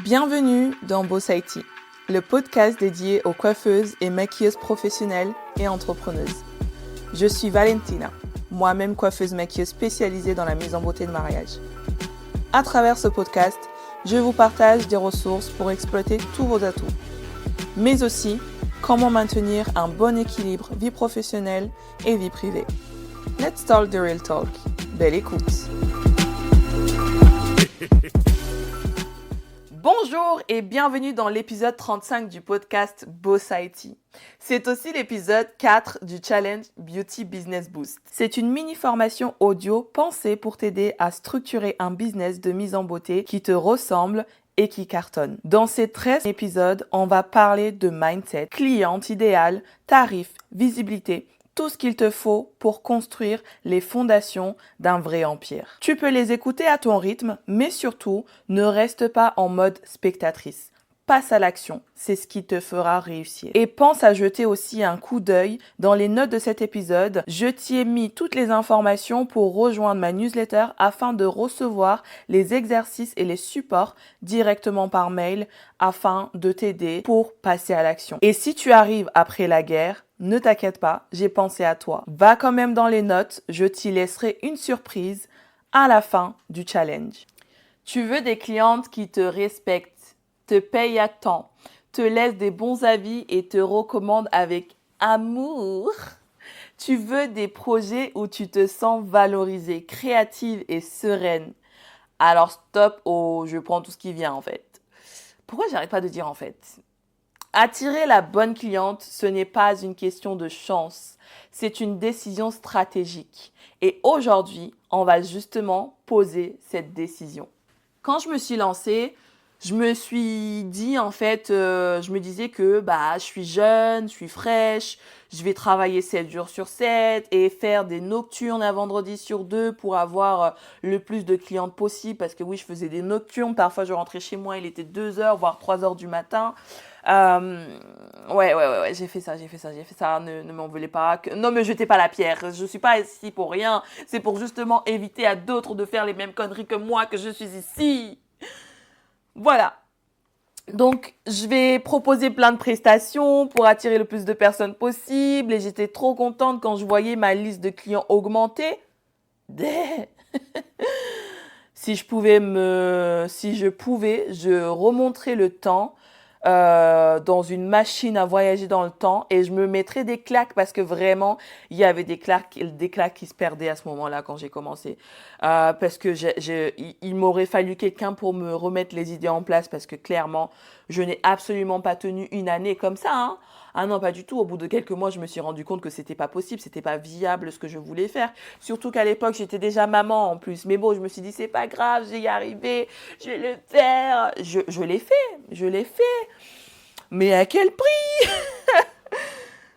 Bienvenue dans Boss IT, le podcast dédié aux coiffeuses et maquilleuses professionnelles et entrepreneuses. Je suis Valentina, moi-même coiffeuse maquilleuse spécialisée dans la mise en beauté de mariage. À travers ce podcast, je vous partage des ressources pour exploiter tous vos atouts, mais aussi comment maintenir un bon équilibre vie professionnelle et vie privée. Let's talk the real talk. Belle écoute. Bonjour et bienvenue dans l'épisode 35 du podcast Boss IT. C'est aussi l'épisode 4 du Challenge Beauty Business Boost. C'est une mini-formation audio pensée pour t'aider à structurer un business de mise en beauté qui te ressemble et qui cartonne. Dans ces 13 épisodes, on va parler de mindset, cliente idéale, tarifs, visibilité, tout ce qu'il te faut pour construire les fondations d'un vrai empire. Tu peux les écouter à ton rythme, mais surtout, ne reste pas en mode spectatrice. Passe à l'action, c'est ce qui te fera réussir. Et pense à jeter aussi un coup d'œil dans les notes de cet épisode. Je t'y ai mis toutes les informations pour rejoindre ma newsletter afin de recevoir les exercices et les supports directement par mail afin de t'aider pour passer à l'action. Et si tu arrives après la guerre, ne t'inquiète pas, j'ai pensé à toi. Va quand même dans les notes, je t'y laisserai une surprise à la fin du challenge. Tu veux des clientes qui te respectent, te payent à temps, te laissent des bons avis et te recommandent avec amour. Tu veux des projets où tu te sens valorisée, créative et sereine. Alors stop je prends tout ce qui vient en fait. Pourquoi j'arrête pas de dire en fait ? Attirer la bonne cliente, ce n'est pas une question de chance, c'est une décision stratégique. Et aujourd'hui, on va justement poser cette décision. Quand je me suis lancée, je me suis dit je me disais que je suis jeune, je suis fraîche, je vais travailler 7 jours sur 7 et faire des nocturnes un vendredi sur 2 pour avoir le plus de clientes possible. Parce que oui, je faisais des nocturnes, parfois je rentrais chez moi, il était 2h, voire 3h du matin. Ouais, j'ai fait ça. Ne m'en voulez pas. Non, me jetez pas la pierre. Je suis pas ici pour rien. C'est pour justement éviter à d'autres de faire les mêmes conneries que moi que je suis ici. Voilà. Donc, je vais proposer plein de prestations pour attirer le plus de personnes possible. Et j'étais trop contente quand je voyais ma liste de clients augmenter. Si je pouvais, je remonterais le temps dans une machine à voyager dans le temps et je me mettrais des claques parce que vraiment, il y avait des claques qui se perdaient à ce moment-là quand j'ai commencé. Parce que il m'aurait fallu quelqu'un pour me remettre les idées en place parce que clairement, je n'ai absolument pas tenu une année comme ça, hein. Ah non, pas du tout. Au bout de quelques mois, je me suis rendu compte que c'était pas possible, c'était pas viable ce que je voulais faire. Surtout qu'à l'époque, j'étais déjà maman en plus. Mais bon, je me suis dit, c'est pas grave, je vais y arriver, je vais le faire. Je l'ai fait. Mais à quel prix?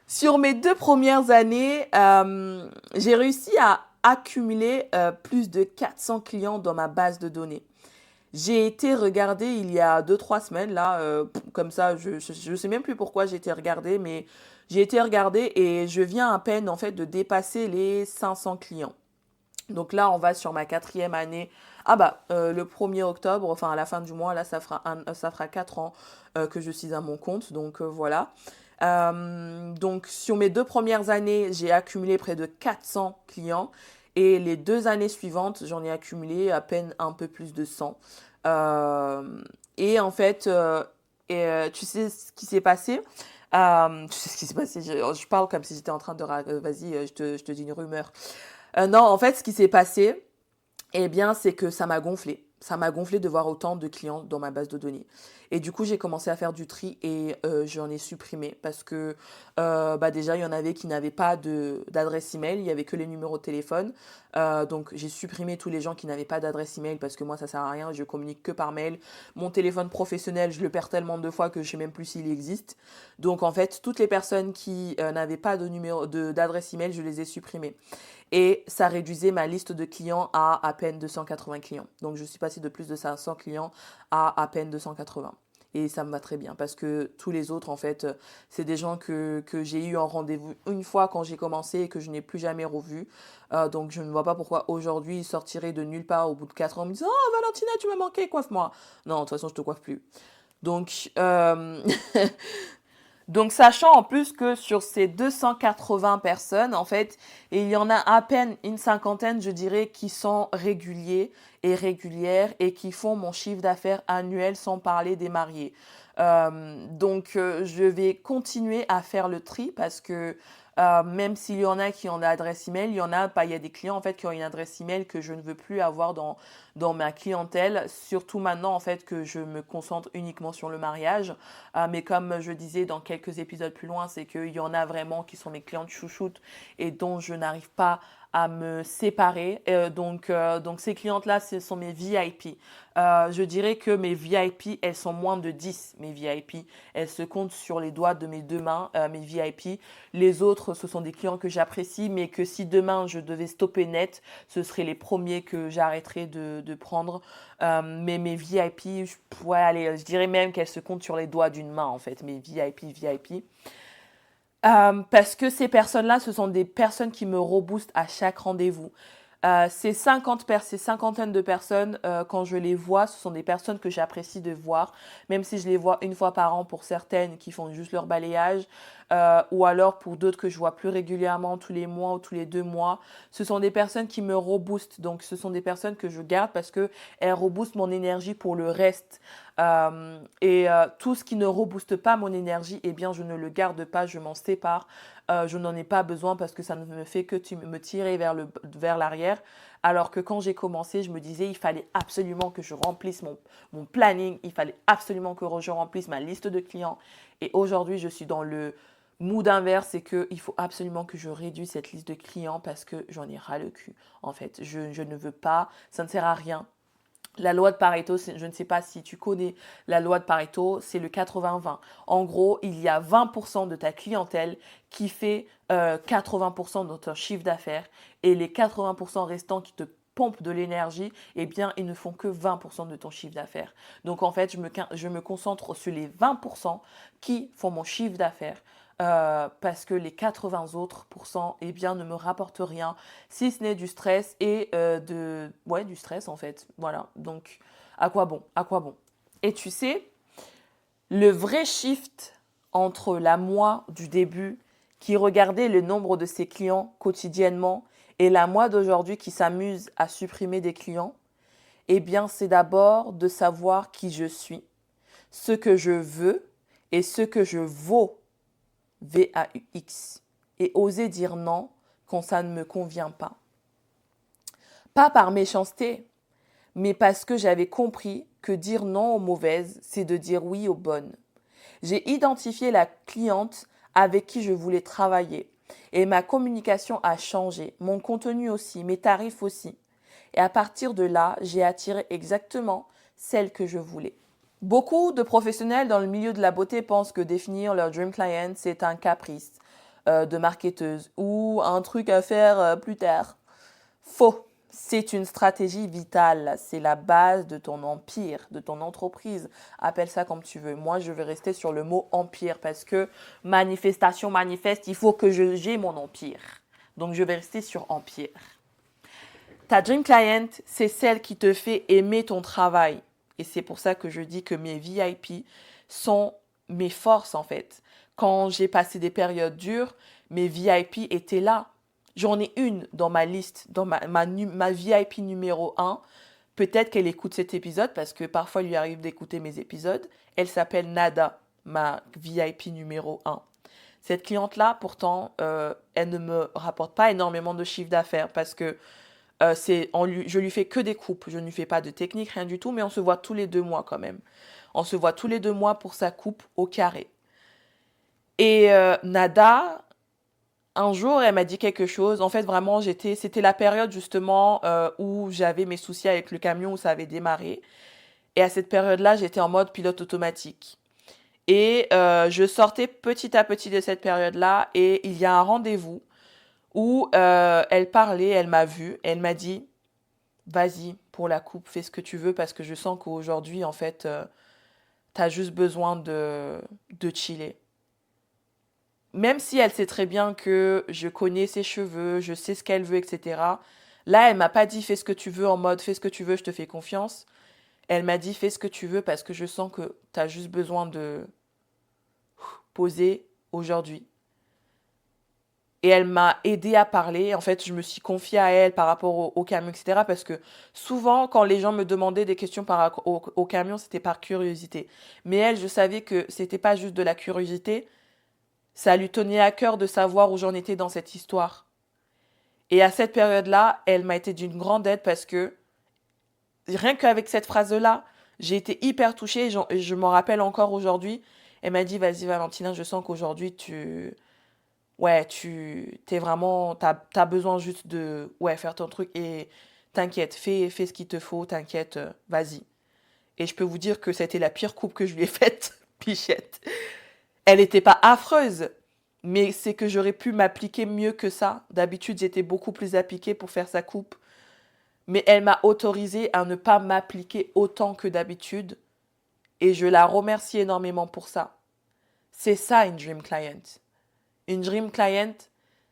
Sur mes 2 premières années, j'ai réussi à accumuler plus de 400 clients dans ma base de données. J'ai été regarder il y a 2-3 semaines, là, comme ça, je sais même plus pourquoi j'ai été regarder, mais j'ai été regarder et je viens à peine, en fait, de dépasser les 500 clients. Donc là, on va sur ma 4e année. Le 1er octobre, enfin à la fin du mois, là, ça fera 4 ans que je suis à mon compte, donc voilà. Donc sur mes 2 premières années, j'ai accumulé près de 400 clients. Et les 2 années suivantes, j'en ai accumulé à peine un peu plus de 100. Et en fait, tu sais ce qui s'est passé. Tu sais ce qui s'est passé. Je parle comme si j'étais en train de... Vas-y, je te dis une rumeur. Non, en fait, ce qui s'est passé, eh bien, c'est que ça m'a gonflé. Ça m'a gonflé de voir autant de clients dans ma base de données. Et du coup, j'ai commencé à faire du tri et j'en ai supprimé parce que déjà, il y en avait qui n'avaient pas d'adresse email, il n'y avait que les numéros de téléphone. Donc, j'ai supprimé tous les gens qui n'avaient pas d'adresse email parce que moi, ça sert à rien, je communique que par mail. Mon téléphone professionnel, je le perds tellement de fois que je ne sais même plus s'il existe. Donc, en fait, toutes les personnes qui n'avaient pas d'adresse email, je les ai supprimées. Et ça réduisait ma liste de clients à peine 280 clients. Donc, je suis passée de plus de 500 clients à peine 280. Et ça me va très bien parce que tous les autres, en fait, c'est des gens que j'ai eu en rendez-vous une fois quand j'ai commencé et que je n'ai plus jamais revu. Donc, je ne vois pas pourquoi aujourd'hui ils sortiraient de nulle part au bout de 4 ans en me disant «Oh, Valentina, tu m'as manqué, coiffe-moi». Non, de toute façon, je te coiffe plus. Donc, donc, sachant en plus que sur ces 280 personnes, en fait, il y en a à peine une cinquantaine, je dirais, qui sont réguliers et régulières et qui font mon chiffre d'affaires annuel sans parler des mariés. Donc, je vais continuer à faire le tri parce que même s'il y en a qui ont l'adresse email, il y en a pas, il y a des clients en fait qui ont une adresse email que je ne veux plus avoir dans ma clientèle, surtout maintenant en fait que je me concentre uniquement sur le mariage. Mais comme je disais dans quelques épisodes plus loin, c'est qu'il y en a vraiment qui sont mes clientes chouchoutes et dont je n'arrive pas à me séparer. Donc ces clientes-là, ce sont mes VIP. Je dirais que mes VIP, elles sont moins de 10, mes VIP. Elles se comptent sur les doigts de mes deux mains, mes VIP. Les autres, ce sont des clients que j'apprécie, mais que si demain je devais stopper net, ce seraient les premiers que j'arrêterais de prendre. Mais mes VIP, je dirais même qu'elles se comptent sur les doigts d'une main, en fait, mes VIP. Parce que ces personnes-là, ce sont des personnes qui me reboostent à chaque rendez-vous. Ces cinquantaines de personnes, quand je les vois, ce sont des personnes que j'apprécie de voir, même si je les vois une fois par an pour certaines qui font juste leur balayage, ou alors pour d'autres que je vois plus régulièrement, tous les mois ou tous les 2 mois. Ce sont des personnes qui me reboostent, donc ce sont des personnes que je garde parce que elles reboostent mon énergie pour le reste. Tout ce qui ne rebooste pas mon énergie, eh bien, je ne le garde pas, je m'en sépare. Je n'en ai pas besoin parce que ça ne me fait que me tirer vers l'arrière. Alors que quand j'ai commencé, je me disais il fallait absolument que je remplisse mon planning, il fallait absolument que je remplisse ma liste de clients. Et aujourd'hui, je suis dans le mood inverse, c'est qu'il faut absolument que je réduise cette liste de clients parce que j'en ai ras le cul. En fait, je ne veux pas, ça ne sert à rien. La loi de Pareto, je ne sais pas si tu connais la loi de Pareto, c'est le 80-20. En gros, il y a 20% de ta clientèle qui fait 80% de ton chiffre d'affaires et les 80% restants qui te pompent de l'énergie, eh bien, ils ne font que 20% de ton chiffre d'affaires. Donc, en fait, je me concentre sur les 20% qui font mon chiffre d'affaires. Parce que les 80 autres pourcents, eh bien, ne me rapportent rien, si ce n'est du stress et du stress en fait. Voilà. Donc, à quoi bon? À quoi bon? Et tu sais, le vrai shift entre la moi du début qui regardait le nombre de ses clients quotidiennement et la moi d'aujourd'hui qui s'amuse à supprimer des clients, eh bien, c'est d'abord de savoir qui je suis, ce que je veux et ce que je vaux, VAUX, et oser dire non quand ça ne me convient pas. Pas par méchanceté, mais parce que j'avais compris que dire non aux mauvaises, c'est de dire oui aux bonnes. J'ai identifié la cliente avec qui je voulais travailler et ma communication a changé, mon contenu aussi, mes tarifs aussi. Et à partir de là, j'ai attiré exactement celle que je voulais. Beaucoup de professionnels dans le milieu de la beauté pensent que définir leur dream client, c'est un caprice de marketeuse ou un truc à faire plus tard. Faux. C'est une stratégie vitale. C'est la base de ton empire, de ton entreprise. Appelle ça comme tu veux. Moi, je vais rester sur le mot empire parce que manifestation manifeste, il faut que j'ai mon empire. Donc, je vais rester sur empire. Ta dream client, c'est celle qui te fait aimer ton travail. Et c'est pour ça que je dis que mes VIP sont mes forces en fait. Quand j'ai passé des périodes dures, mes VIP étaient là. J'en ai une dans ma liste, dans ma VIP numéro 1. Peut-être qu'elle écoute cet épisode parce que parfois il lui arrive d'écouter mes épisodes. Elle s'appelle Nada, ma VIP numéro 1. Cette cliente-là, pourtant, elle ne me rapporte pas énormément de chiffre d'affaires parce que je lui fais que des coupes, je ne lui fais pas de technique, rien du tout, mais on se voit tous les 2 mois quand même. On se voit tous les 2 mois pour sa coupe au carré. Et Nada, un jour, elle m'a dit quelque chose. En fait, vraiment, c'était la période justement où j'avais mes soucis avec le camion, où ça avait démarré. Et à cette période-là, j'étais en mode pilote automatique. Et je sortais petit à petit de cette période-là et il y a un rendez-vous où elle parlait, elle m'a vue, elle m'a dit vas-y pour la coupe, fais ce que tu veux parce que je sens qu'aujourd'hui en fait tu as juste besoin de chiller. Même si elle sait très bien que je connais ses cheveux, je sais ce qu'elle veut, etc. Là, elle m'a pas dit fais ce que tu veux en mode fais ce que tu veux, je te fais confiance. Elle m'a dit fais ce que tu veux parce que je sens que tu as juste besoin de poser aujourd'hui. Et elle m'a aidé à parler. En fait, je me suis confiée à elle par rapport au camion, etc. Parce que souvent, quand les gens me demandaient des questions par rapport au camion, c'était par curiosité. Mais elle, je savais que c'était pas juste de la curiosité. Ça lui tenait à cœur de savoir où j'en étais dans cette histoire. Et à cette période-là, elle m'a été d'une grande aide parce que rien qu'avec cette phrase-là, j'ai été hyper touchée. Je m'en rappelle encore aujourd'hui. Elle m'a dit, vas-y Valentina, je sens qu'aujourd'hui, ouais, t'es vraiment, t'as besoin juste de, ouais, faire ton truc et t'inquiète, fais ce qu'il te faut, t'inquiète, vas-y. Et je peux vous dire que c'était la pire coupe que je lui ai faite, Pichette. Elle n'était pas affreuse, mais c'est que j'aurais pu m'appliquer mieux que ça. D'habitude, j'étais beaucoup plus appliquée pour faire sa coupe. Mais elle m'a autorisée à ne pas m'appliquer autant que d'habitude. Et je la remercie énormément pour ça. C'est ça une dream client. Une dream client,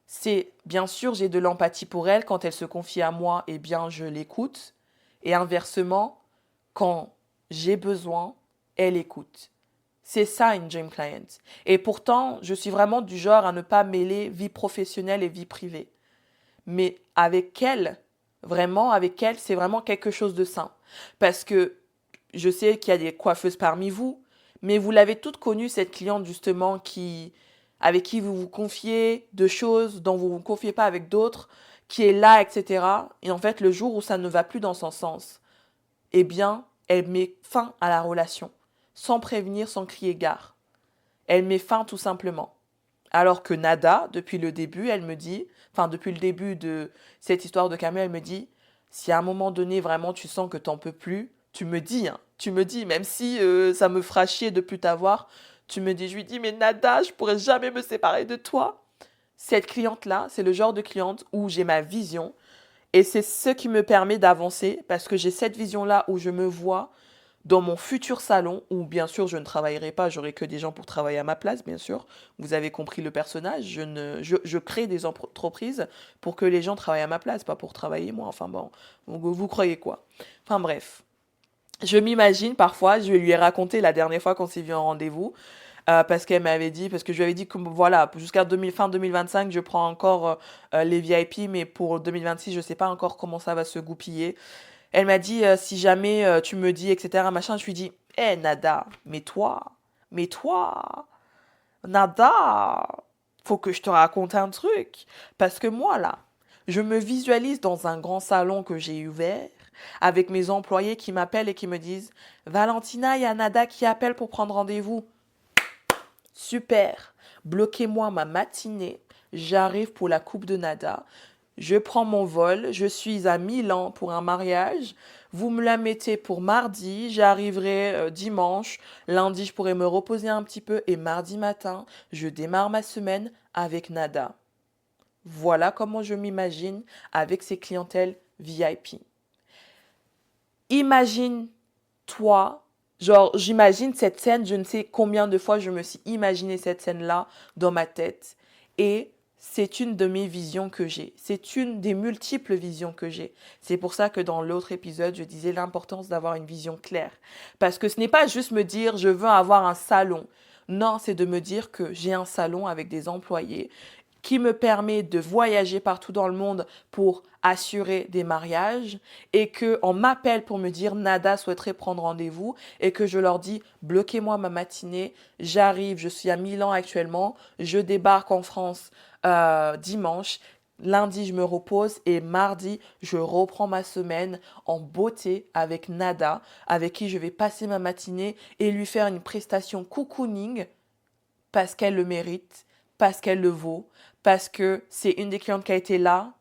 c'est bien sûr j'ai de l'empathie pour elle. Quand elle se confie à moi, eh bien je l'écoute. Et inversement, quand j'ai besoin, elle écoute. C'est ça une dream client. Et pourtant, je suis vraiment du genre à ne pas mêler vie professionnelle et vie privée. Mais avec elle, vraiment avec elle, c'est vraiment quelque chose de sain. Parce que je sais qu'il y a des coiffeuses parmi vous, mais vous l'avez toutes connue, cette cliente justement avec qui vous vous confiez de choses dont vous ne vous confiez pas avec d'autres, qui est là, etc. Et en fait, le jour où ça ne va plus dans son sens, eh bien, elle met fin à la relation, sans prévenir, sans crier gare. Elle met fin tout simplement. Alors que Nada, depuis le début, elle me dit, enfin depuis le début de cette histoire de camion, elle me dit, si à un moment donné vraiment tu sens que t'en peux plus, tu me dis, hein, tu me dis, même si ça me fera chier de plus t'avoir, tu me dis, je lui dis, mais Nada, je pourrais jamais me séparer de toi. Cette cliente-là, c'est le genre de cliente où j'ai ma vision et c'est ce qui me permet d'avancer parce que j'ai cette vision-là où je me vois dans mon futur salon, où bien sûr je ne travaillerai pas, j'aurai que des gens pour travailler à ma place, bien sûr. Vous avez compris le personnage, je crée des entreprises pour que les gens travaillent à ma place, pas pour travailler moi. Enfin bon, vous croyez quoi? Enfin bref. Je m'imagine parfois, je lui ai raconté la dernière fois qu'on s'est vu en rendez-vous, parce qu'elle m'avait dit, parce que je lui avais dit que voilà, jusqu'à fin 2025, je prends encore les VIP, mais pour 2026, je ne sais pas encore comment ça va se goupiller. Elle m'a dit, si jamais tu me dis, etc., machin, je lui dis, hé, Nada, mais toi, Nada, faut que je te raconte un truc. Parce que moi, là, je me visualise dans un grand salon que j'ai ouvert, avec mes employés qui m'appellent et qui me disent, Valentina, il y a Nada qui appelle pour prendre rendez-vous. Super, bloquez-moi ma matinée, j'arrive pour la coupe de Nada. Je prends mon vol, je suis à Milan pour un mariage. Vous me la mettez pour mardi, j'arriverai dimanche. Lundi, je pourrai me reposer un petit peu et mardi matin, je démarre ma semaine avec Nada. Voilà comment je m'imagine avec ces clientèles VIP. Imagine toi, genre j'imagine cette scène, je ne sais combien de fois je me suis imaginé cette scène-là dans ma tête. Et c'est une de mes visions que j'ai. C'est une des multiples visions que j'ai. C'est pour ça que dans l'autre épisode, je disais l'importance d'avoir une vision claire. Parce que ce n'est pas juste me dire je veux avoir un salon. Non, c'est de me dire que j'ai un salon avec des employés qui me permet de voyager partout dans le monde pour assurer des mariages et que on m'appelle pour me dire Nada souhaiterait prendre rendez-vous et que je leur dis bloquez-moi ma matinée, j'arrive, je suis à Milan actuellement, je débarque en France dimanche, lundi je me repose et mardi je reprends ma semaine en beauté avec Nada avec qui je vais passer ma matinée et lui faire une prestation cocooning parce qu'elle le mérite, parce qu'elle le vaut, parce que c'est une des clientes qui a été là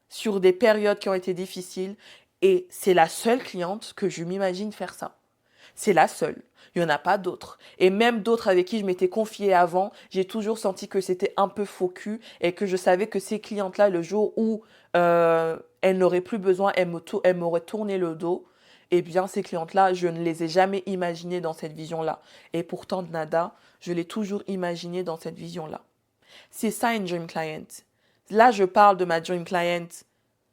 sur des périodes qui ont été difficiles et c'est la seule cliente que je m'imagine faire ça. C'est la seule. Il n'y en a pas d'autres. Et même d'autres avec qui je m'étais confiée avant, j'ai toujours senti que c'était un peu faux cul et que je savais que ces clientes-là, le jour où elles n'auraient plus besoin, elles m'auraient tourné le dos. Eh bien, ces clientes-là, je ne les ai jamais imaginées dans cette vision-là. Et pourtant, nada, je l'ai toujours imaginé dans cette vision-là. C'est ça une dream client. Là, je parle de ma dream client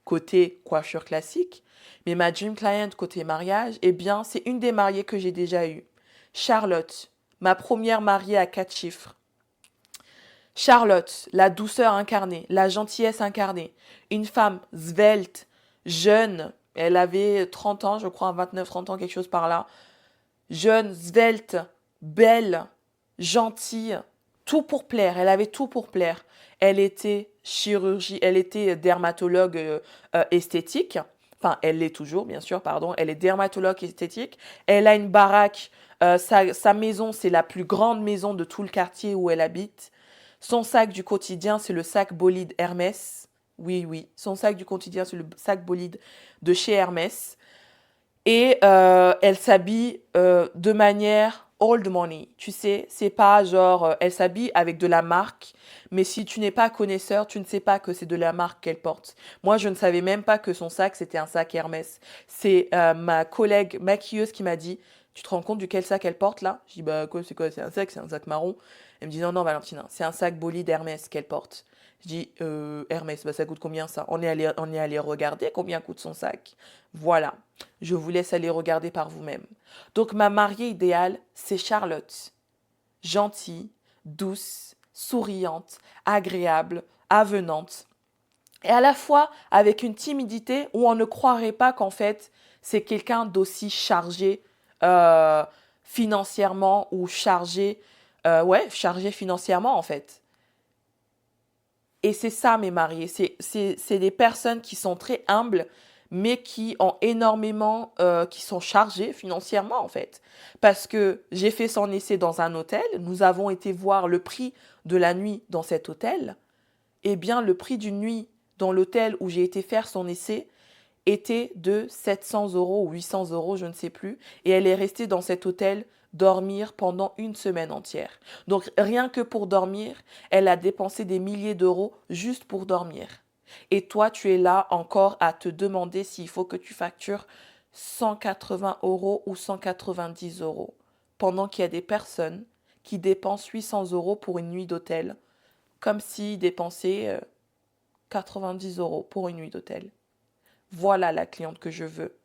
côté coiffure classique, mais ma dream client côté mariage, eh bien, c'est une des mariées que j'ai déjà eues. Charlotte, ma première mariée à 4 chiffres. Charlotte, la douceur incarnée, la gentillesse incarnée. Une femme svelte, jeune, elle avait 30 ans, je crois, 29-30 ans, quelque chose par là. Jeune, svelte, belle, gentille, tout pour plaire. Elle avait tout pour plaire. Elle était elle était dermatologue esthétique. Enfin, elle l'est toujours, bien sûr, pardon. Elle est dermatologue esthétique. Elle a une baraque. Sa maison, c'est la plus grande maison de tout le quartier où elle habite. Son sac du quotidien, c'est le sac bolide Hermès. Oui, oui. Son sac du quotidien, c'est le sac bolide de chez Hermès. Et elle s'habille de manière old money. Tu sais, c'est pas genre, elle s'habille avec de la marque, mais si tu n'es pas connaisseur, tu ne sais pas que c'est de la marque qu'elle porte. Moi, je ne savais même pas que son sac, c'était un sac Hermès. C'est ma collègue maquilleuse qui m'a dit, tu te rends compte duquel sac elle porte là? Je dis, bah quoi, c'est un sac marron. Elle me dit, non, non, Valentina, c'est un sac bolide Hermès qu'elle porte. Je dis, Hermès, bah ça coûte combien ça? On est allé regarder combien coûte son sac. Voilà. Je vous laisse aller regarder par vous-même. Donc ma mariée idéale, c'est Charlotte. Gentille, douce, souriante, agréable, avenante. Et à la fois avec une timidité où on ne croirait pas qu'en fait c'est quelqu'un d'aussi chargé euh, financièrement ou chargé, chargé financièrement en fait. Et c'est ça mes mariés, c'est des personnes qui sont très humbles, mais qui ont énormément, qui sont chargées financièrement en fait. Parce que j'ai fait son essai dans un hôtel, nous avons été voir le prix de la nuit dans cet hôtel. Eh bien, le prix d'une nuit dans l'hôtel où j'ai été faire son essai était de 700 euros ou 800 euros, je ne sais plus. Et elle est restée dans cet hôtel dormir pendant une semaine entière. Donc rien que pour dormir, elle a dépensé des milliers d'euros juste pour dormir. Et toi, tu es là encore à te demander s'il faut que tu factures 180 euros ou 190 euros. Pendant qu'il y a des personnes qui dépensent 800 euros pour une nuit d'hôtel, comme s'ils dépensaient 90 euros pour une nuit d'hôtel. Voilà la cliente que je veux.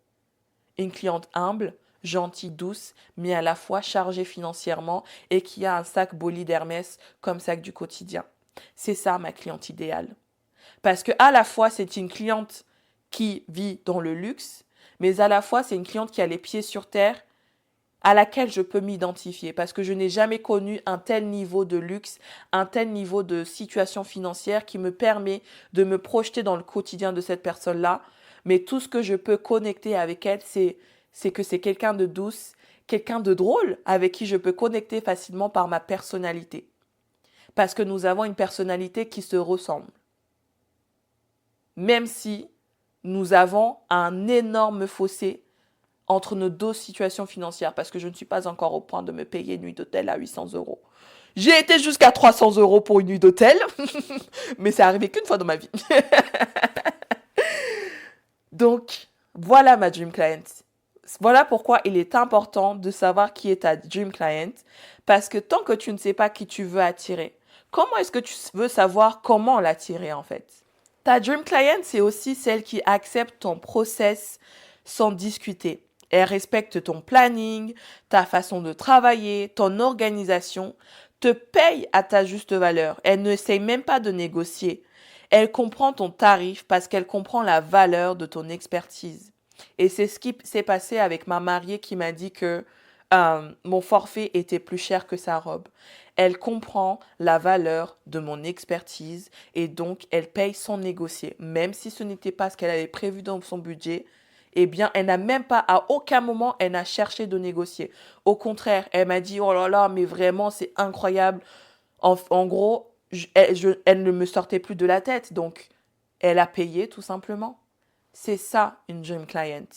Une cliente humble, gentille, douce, mais à la fois chargée financièrement et qui a un sac bolide Hermès comme sac du quotidien. C'est ça ma cliente idéale. Parce que à la fois c'est une cliente qui vit dans le luxe, mais à la fois c'est une cliente qui a les pieds sur terre à laquelle je peux m'identifier parce que je n'ai jamais connu un tel niveau de luxe, un tel niveau de situation financière qui me permet de me projeter dans le quotidien de cette personne-là. Mais tout ce que je peux connecter avec elle, c'est que c'est quelqu'un de douce, quelqu'un de drôle avec qui je peux connecter facilement par ma personnalité. Parce que nous avons une personnalité qui se ressemble. Même si nous avons un énorme fossé entre nos deux situations financières parce que je ne suis pas encore au point de me payer une nuit d'hôtel à 800 euros. J'ai été jusqu'à 300 euros pour une nuit d'hôtel, mais c'est arrivé qu'une fois dans ma vie. Donc, voilà ma dream client. Voilà pourquoi il est important de savoir qui est ta dream client parce que tant que tu ne sais pas qui tu veux attirer, comment est-ce que tu veux savoir comment l'attirer en fait? Ta dream client, c'est aussi celle qui accepte ton process sans discuter. Elle respecte ton planning, ta façon de travailler, ton organisation, te paye à ta juste valeur. Elle n'essaye même pas de négocier. Elle comprend ton tarif parce qu'elle comprend la valeur de ton expertise. Et c'est ce qui s'est passé avec ma mariée qui m'a dit que mon forfait était plus cher que sa robe. Elle comprend la valeur de mon expertise et donc elle paye sans négocier. Même si ce n'était pas ce qu'elle avait prévu dans son budget, eh bien, elle n'a même pas, à aucun moment, elle n'a cherché de négocier. Au contraire, elle m'a dit, oh là là, mais vraiment, c'est incroyable. En gros, elle ne me sortait plus de la tête. Donc, elle a payé tout simplement. C'est ça, une dream client.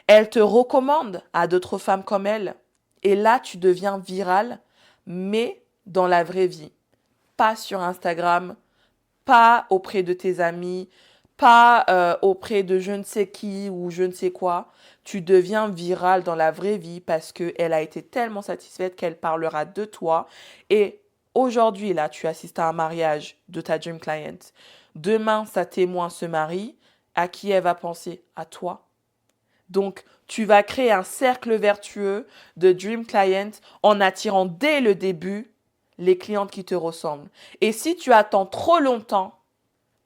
Elle te recommande à d'autres femmes comme elle. Et là, tu deviens viral, mais dans la vraie vie. Pas sur Instagram, pas auprès de tes amis, pas auprès de je ne sais qui ou je ne sais quoi. Tu deviens viral dans la vraie vie parce qu'elle a été tellement satisfaite qu'elle parlera de toi. Et aujourd'hui, là, tu assistes à un mariage de ta dream client. Demain, sa témoin se marie. À qui elle va penser? À toi. Donc, tu vas créer un cercle vertueux de dream client en attirant dès le début les clientes qui te ressemblent. Et si tu attends trop longtemps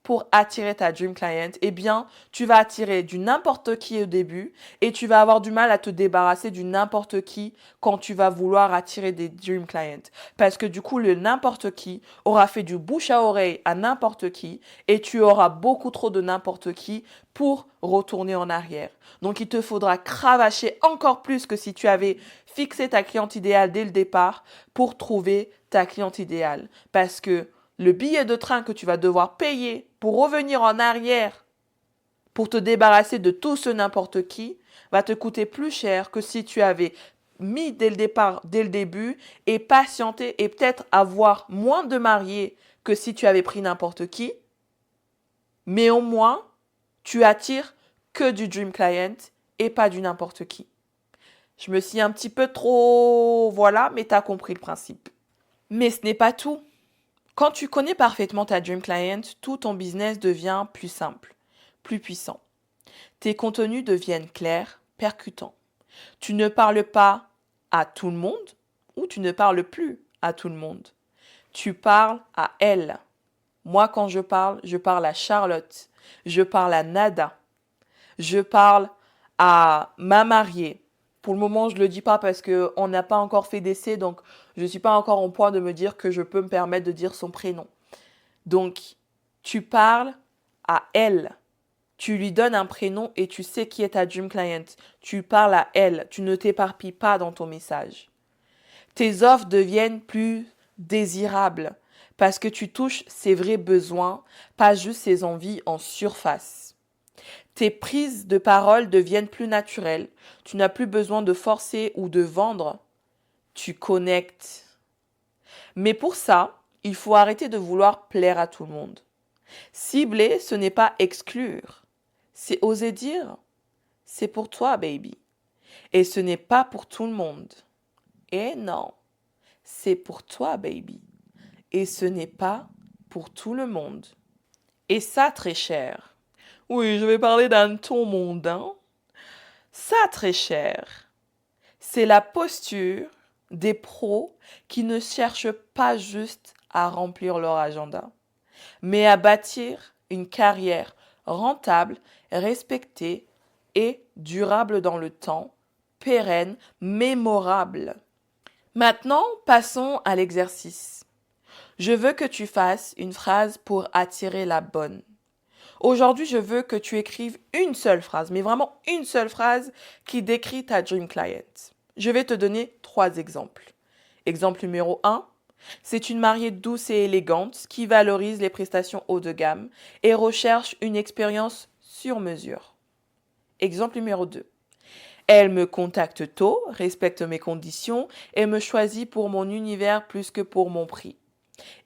pour attirer ta dream client, eh bien, tu vas attirer du n'importe qui au début et tu vas avoir du mal à te débarrasser du n'importe qui quand tu vas vouloir attirer des dream clients. Parce que du coup, le n'importe qui aura fait du bouche à oreille à n'importe qui et tu auras beaucoup trop de n'importe qui pour retourner en arrière. Donc, il te faudra cravacher encore plus que si tu avais fixé ta cliente idéale dès le départ pour trouver ta cliente idéale. Parce que le billet de train que tu vas devoir payer pour revenir en arrière, pour te débarrasser de tout ce n'importe qui, va te coûter plus cher que si tu avais mis dès le départ, dès le début, et patienté et peut-être avoir moins de mariés que si tu avais pris n'importe qui. Mais au moins, tu attires que du dream client et pas du n'importe qui. Je me suis un petit peu trop... Voilà, mais tu as compris le principe. Mais ce n'est pas tout. Quand tu connais parfaitement ta dream client, tout ton business devient plus simple, plus puissant. Tes contenus deviennent clairs, percutants. Tu ne parles pas à tout le monde ou tu ne parles plus à tout le monde. Tu parles à elle. Moi, quand je parle à Charlotte. Je parle à Nada. Je parle à ma mariée. Pour le moment, je ne le dis pas parce qu'on n'a pas encore fait d'essai, donc je ne suis pas encore au point de me dire que je peux me permettre de dire son prénom. Donc, tu parles à elle. Tu lui donnes un prénom et tu sais qui est ta dream client. Tu parles à elle. Tu ne t'éparpilles pas dans ton message. Tes offres deviennent plus désirables parce que tu touches ses vrais besoins, pas juste ses envies en surface. Tes prises de parole deviennent plus naturelles. Tu n'as plus besoin de forcer ou de vendre. Tu connectes. Mais pour ça, il faut arrêter de vouloir plaire à tout le monde. Cibler, ce n'est pas exclure. C'est oser dire, c'est pour toi, baby. Et ce n'est pas pour tout le monde. Et non, c'est pour toi, baby. Et ce n'est pas pour tout le monde. Et ça, très cher. Oui, je vais parler d'un ton mondain. Ça, très cher, c'est la posture des pros qui ne cherchent pas juste à remplir leur agenda, mais à bâtir une carrière rentable, respectée et durable dans le temps, pérenne, mémorable. Maintenant, passons à l'exercice. Je veux que tu fasses une phrase pour attirer la bonne. Aujourd'hui, je veux que tu écrives une seule phrase, mais vraiment une seule phrase qui décrit ta dream client. Je vais te donner 3 exemples. Exemple numéro 1, c'est une mariée douce et élégante qui valorise les prestations haut de gamme et recherche une expérience sur mesure. Exemple numéro 2, elle me contacte tôt, respecte mes conditions et me choisit pour mon univers plus que pour mon prix.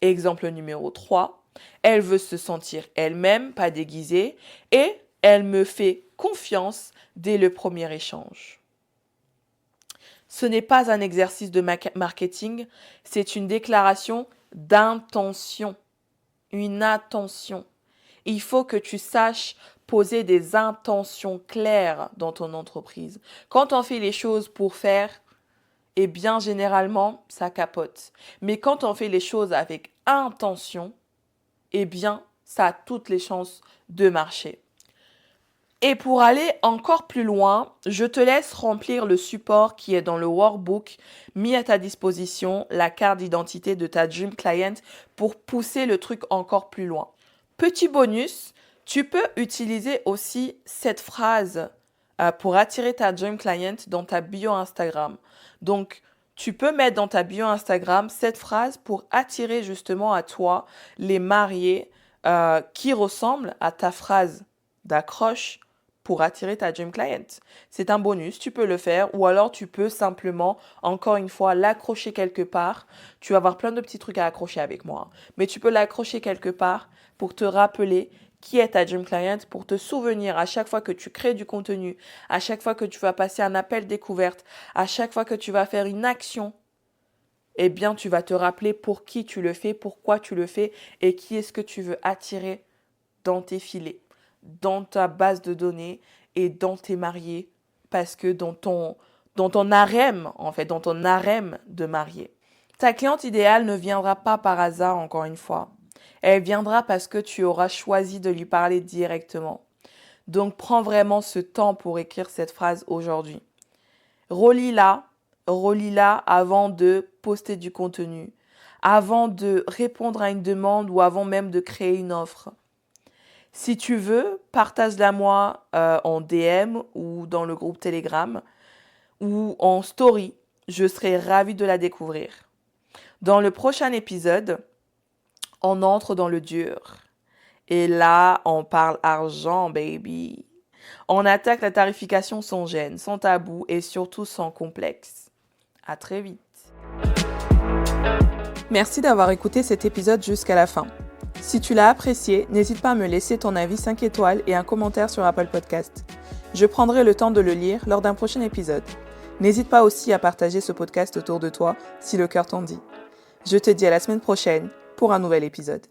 Exemple numéro 3, elle veut se sentir elle-même, pas déguisée, et elle me fait confiance dès le premier échange. Ce n'est pas un exercice de marketing, c'est une déclaration d'intention, une intention. Il faut que tu saches poser des intentions claires dans ton entreprise. Quand on fait les choses pour faire, eh bien généralement, ça capote. Mais quand on fait les choses avec intention, eh bien, ça a toutes les chances de marcher. Et pour aller encore plus loin, je te laisse remplir le support qui est dans le workbook mis à ta disposition, la carte d'identité de ta dream client pour pousser le truc encore plus loin. Petit bonus, tu peux utiliser aussi cette phrase pour attirer ta dream client dans ta bio Instagram. Donc, tu peux mettre dans ta bio Instagram cette phrase pour attirer justement à toi les mariés qui ressemblent à ta phrase d'accroche pour attirer ta dream client. C'est un bonus, tu peux le faire ou alors tu peux simplement, encore une fois, l'accrocher quelque part. Tu vas avoir plein de petits trucs à accrocher avec moi, mais tu peux l'accrocher quelque part pour te rappeler qui est ta dream client pour te souvenir à chaque fois que tu crées du contenu, à chaque fois que tu vas passer un appel découverte, à chaque fois que tu vas faire une action, eh bien, tu vas te rappeler pour qui tu le fais, pourquoi tu le fais et qui est-ce que tu veux attirer dans tes filets, dans ta base de données et dans tes mariés, parce que dans ton harem, en fait, dans ton harem de mariés. Ta cliente idéale ne viendra pas par hasard, encore une fois. Elle viendra parce que tu auras choisi de lui parler directement. Donc, prends vraiment ce temps pour écrire cette phrase aujourd'hui. Relis-la avant de poster du contenu, avant de répondre à une demande ou avant même de créer une offre. Si tu veux, partage-la moi en DM ou dans le groupe Telegram ou en story. Je serai ravie de la découvrir. Dans le prochain épisode, on entre dans le dur. Et là, on parle argent, baby. On attaque la tarification sans gêne, sans tabou et surtout sans complexe. À très vite. Merci d'avoir écouté cet épisode jusqu'à la fin. Si tu l'as apprécié, n'hésite pas à me laisser ton avis 5 étoiles et un commentaire sur Apple Podcast. Je prendrai le temps de le lire lors d'un prochain épisode. N'hésite pas aussi à partager ce podcast autour de toi si le cœur t'en dit. Je te dis à la semaine prochaine pour un nouvel épisode.